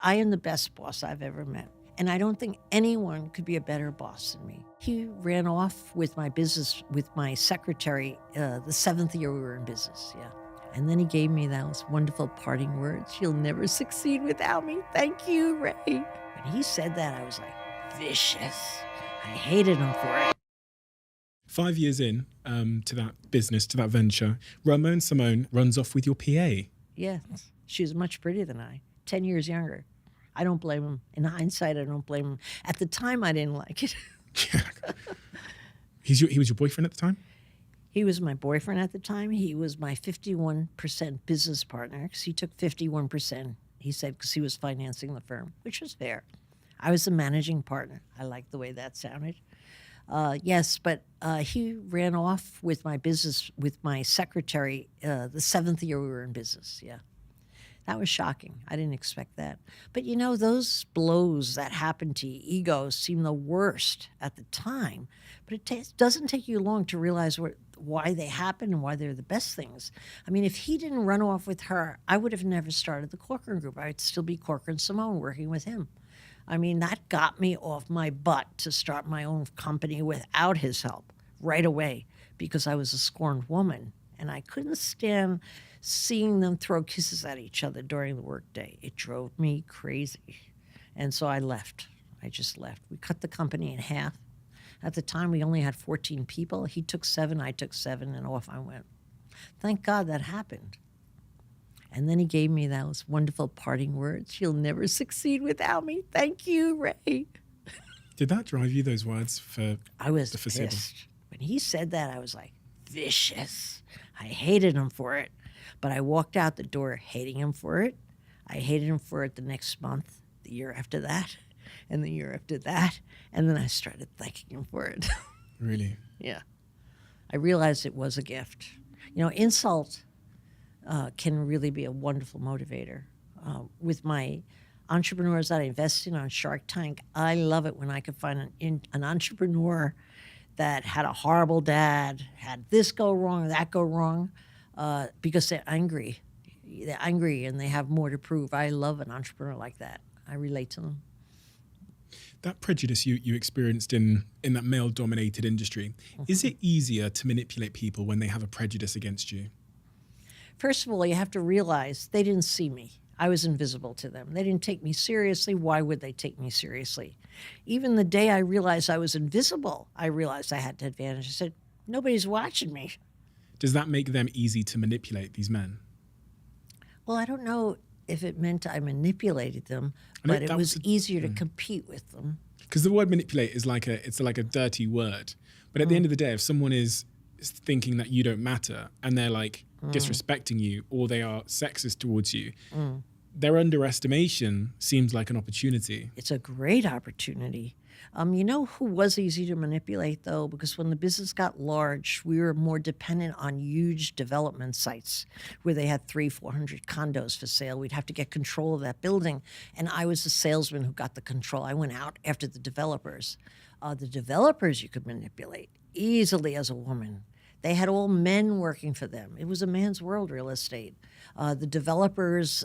I am the best boss I've ever met. And I don't think anyone could be a better boss than me. He ran off with my business, with my secretary, the 7th year we were in business. Yeah. And then he gave me those wonderful parting words. You'll never succeed without me. Thank you, Ray. When he said that, I was like, vicious. I hated him for it. 5 years in to that business, to that venture, Ramon Simone runs off with your PA. Yeah. She was much prettier than I, 10 years younger. I don't blame him. In hindsight, I don't blame him. At the time, I didn't like it. He was your boyfriend at the time? He was my boyfriend at the time. He was my 51% business partner because he took 51%, he said, because he was financing the firm, which was fair. I was the managing partner. I liked the way that sounded. Yes, but he ran off with my business, with my secretary, the 7th year we were in business. Yeah. That was shocking. I didn't expect that. But you know, those blows that happen to egos seem the worst at the time. But it doesn't take you long to realize why they happen and why they're the best things. I mean, if he didn't run off with her, I would have never started the Corcoran Group. I'd still be Corcoran Simone working with him. I mean, that got me off my butt to start my own company without his help right away because I was a scorned woman. And I couldn't stand seeing them throw kisses at each other during the workday. It drove me crazy. And so I left. I just left. We cut the company in half. At the time, we only had 14 people. He took 7, I took 7, and off I went. Thank God that happened. And then he gave me those wonderful parting words. You'll never succeed without me. Thank you, Ray. Did that drive you, those words, for I was the foreseeable? pissed. When he said that, I was like, vicious. I hated him for it. But I walked out the door hating him for it. I hated him for it the next month, the year after that, and the year after that. And then I started thanking him for it. Really? Yeah. I realized it was a gift. You know, insult can really be a wonderful motivator. With my entrepreneurs that I invest in on Shark Tank, I love it when I can find an entrepreneur that had a horrible dad, had this go wrong, that go wrong, because they're angry. They're angry and they have more to prove. I love an entrepreneur like that. I relate to them. That prejudice you experienced in that male-dominated industry, is it easier to manipulate people when they have a prejudice against you? First of all, you have to realize they didn't see me. I was invisible to them. They didn't take me seriously. Why would they take me seriously? Even the day I realized I was invisible, I realized I had an advantage. I said, nobody's watching me. Does that make them easy to manipulate, these men? Well, I don't know if it meant I manipulated them, but it was easier to compete with them. Because the word manipulate is like a dirty word. But at the end of the day, if someone is thinking that you don't matter and they're like disrespecting you or they are sexist towards you, their underestimation seems like an opportunity. It's a great opportunity. You know who was easy to manipulate, though? Because when the business got large, we were more dependent on huge development sites where they had 300-400 condos for sale. We'd have to get control of that building. And I was the salesman who got the control. I went out after the developers. The developers you could manipulate easily as a woman. They had all men working for them. It was a man's world, real estate. The developers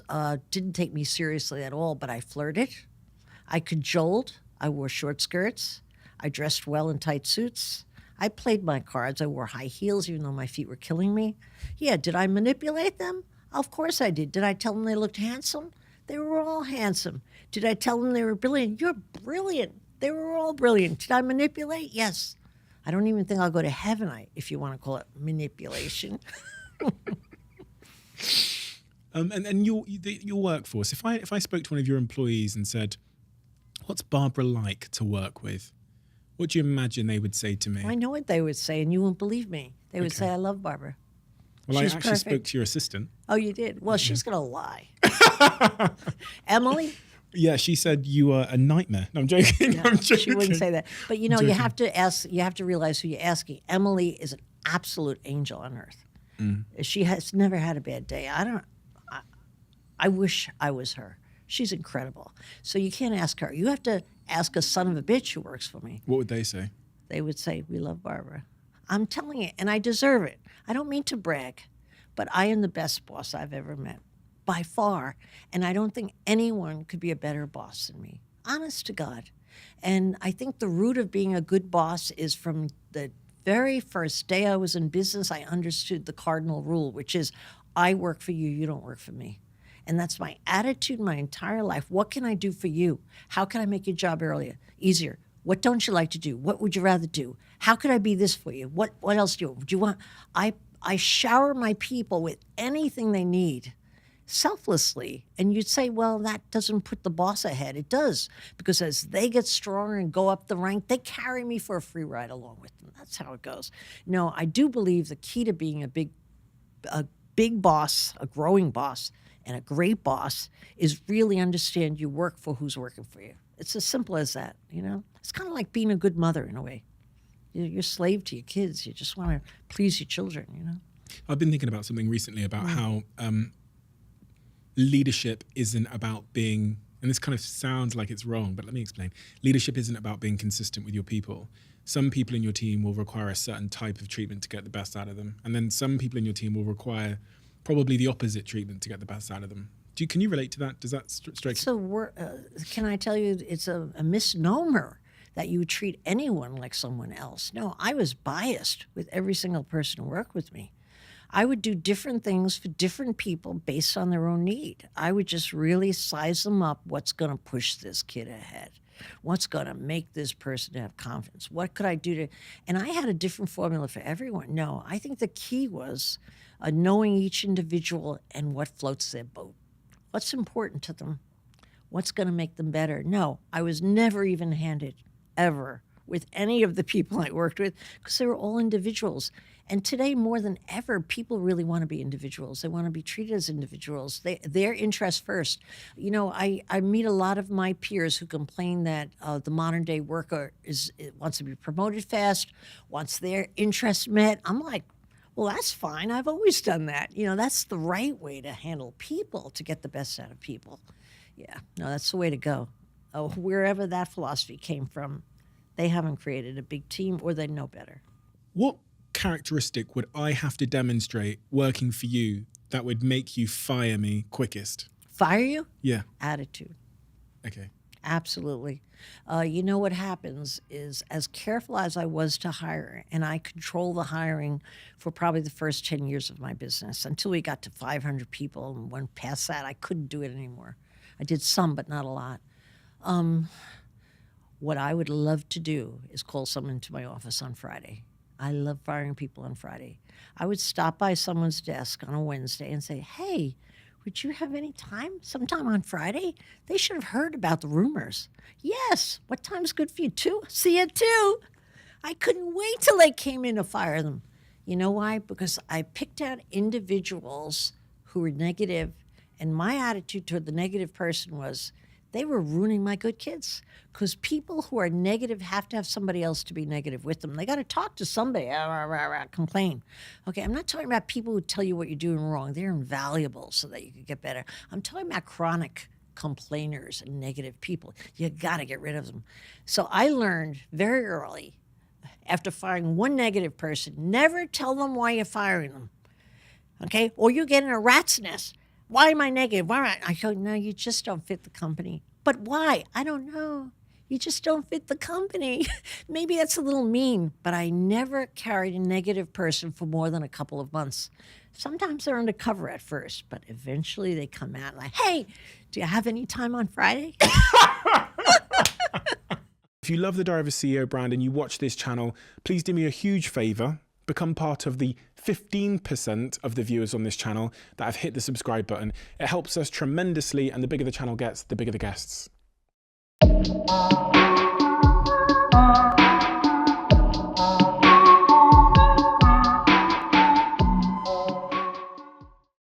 didn't take me seriously at all, but I flirted. I cajoled. I wore short skirts. I dressed well in tight suits. I played my cards. I wore high heels, even though my feet were killing me. Yeah, did I manipulate them? Of course I did. Did I tell them they looked handsome? They were all handsome. Did I tell them they were brilliant? You're brilliant. They were all brilliant. Did I manipulate? Yes. I don't even think I'll go to heaven, if you want to call it manipulation. And your workforce, if I spoke to one of your employees and said, what's Barbara like to work with? What do you imagine they would say to me? I know what they would say, and you won't believe me. They would say, I love Barbara. Well, She's I actually perfect. spoke to your assistant. Oh, you did? Well, she's going to lie. Emily? Yeah, she said you are a nightmare. No, I'm joking. No, I'm joking. she wouldn't say that. But you know, you have to realize who you're asking. Emily is an absolute angel on earth. She has never had a bad day. I wish I was her. She's incredible. So you can't ask her. You have to ask a son of a bitch who works for me. What would they say? They would say, we love Barbara. I'm telling you, and I deserve it. I don't mean to brag, but I am the best boss I've ever met. by far. And I don't think anyone could be a better boss than me. Honest to God. And I think the root of being a good boss is from the very first day I was in business, I understood the cardinal rule, which is I work for you, you don't work for me. And that's my attitude my entire life. What can I do for you? How can I make your job easier? What don't you like to do? What would you rather do? How could I be this for you? What else do you want? I shower my people with anything they need selflessly. And you'd say, well, that doesn't put the boss ahead. It does, because as they get stronger and go up the rank, they carry me for a free ride along with them. That's how it goes. No, I do believe the key to being a big boss, a growing boss, and a great boss is really understand you work for who's working for you. It's as simple as that, you know? It's kind of like being a good mother in a way. You're a slave to your kids. You just want to please your children, you know? I've been thinking about something recently about how leadership isn't about being, and this kind of sounds like it's wrong, but let me explain. Leadership isn't about being consistent with your people. Some people in your team will require a certain type of treatment to get the best out of them. And then some people in your team will require probably the opposite treatment to get the best out of them. Can you relate to that? Does that strike you? Can I tell you, it's a misnomer that you would treat anyone like someone else. No, I was biased with every single person who worked with me. I would do different things for different people based on their own need. I would just really size them up. What's going to push this kid ahead? What's going to make this person have confidence? What could I do to... And I had a different formula for everyone. No, I think the key was knowing each individual and what floats their boat. What's important to them? What's going to make them better? No, I was never even handed, ever, with any of the people I worked with, because they were all individuals. And today, more than ever, people really want to be individuals. They want to be treated as individuals. Their interests first. You know, I meet a lot of my peers who complain that the modern day worker wants to be promoted fast, wants their interests met. I'm like, well, that's fine. I've always done that. You know, that's the right way to handle people, to get the best out of people. Yeah, no, that's the way to go. Wherever that philosophy came from, they haven't created a big team, or they know better. What characteristic would I have to demonstrate working for you that would make you fire me quickest? Fire you? Yeah. Attitude. Okay. Absolutely. You know what happens is, as careful as I was to hire, and I control the hiring for probably the first 10 years of my business until we got to 500 people, and when past that, I couldn't do it anymore. I did some, but not a lot. What I would love to do is call someone to my office on Friday. I love firing people on Friday. I would stop by someone's desk on a Wednesday and say, hey, would you have any time sometime on Friday? They should have heard about the rumors. Yes. What time's good for you? 2? See you at 2. I couldn't wait till they came in to fire them. You know why? Because I picked out individuals who were negative, and my attitude toward the negative person was they were ruining my good kids. Because people who are negative have to have somebody else to be negative with them. They got to talk to somebody, complain. Okay, I'm not talking about people who tell you what you're doing wrong. They're invaluable so that you can get better. I'm talking about chronic complainers and negative people. You got to get rid of them. So I learned very early, after firing one negative person, never tell them why you're firing them. Okay, or you get in a rat's nest. Why am I negative? Why? I go, no, you just don't fit the company. But why? I don't know. You just don't fit the company. Maybe that's a little mean, but I never carried a negative person for more than a couple of months. Sometimes they're undercover at first, but eventually they come out like, hey, do you have any time on Friday? If you love the Diary of a CEO brand and you watch this channel, please do me a huge favor. Become part of the 15% of the viewers on this channel that have hit the subscribe button. It helps us tremendously, and the bigger the channel gets, the bigger the guests.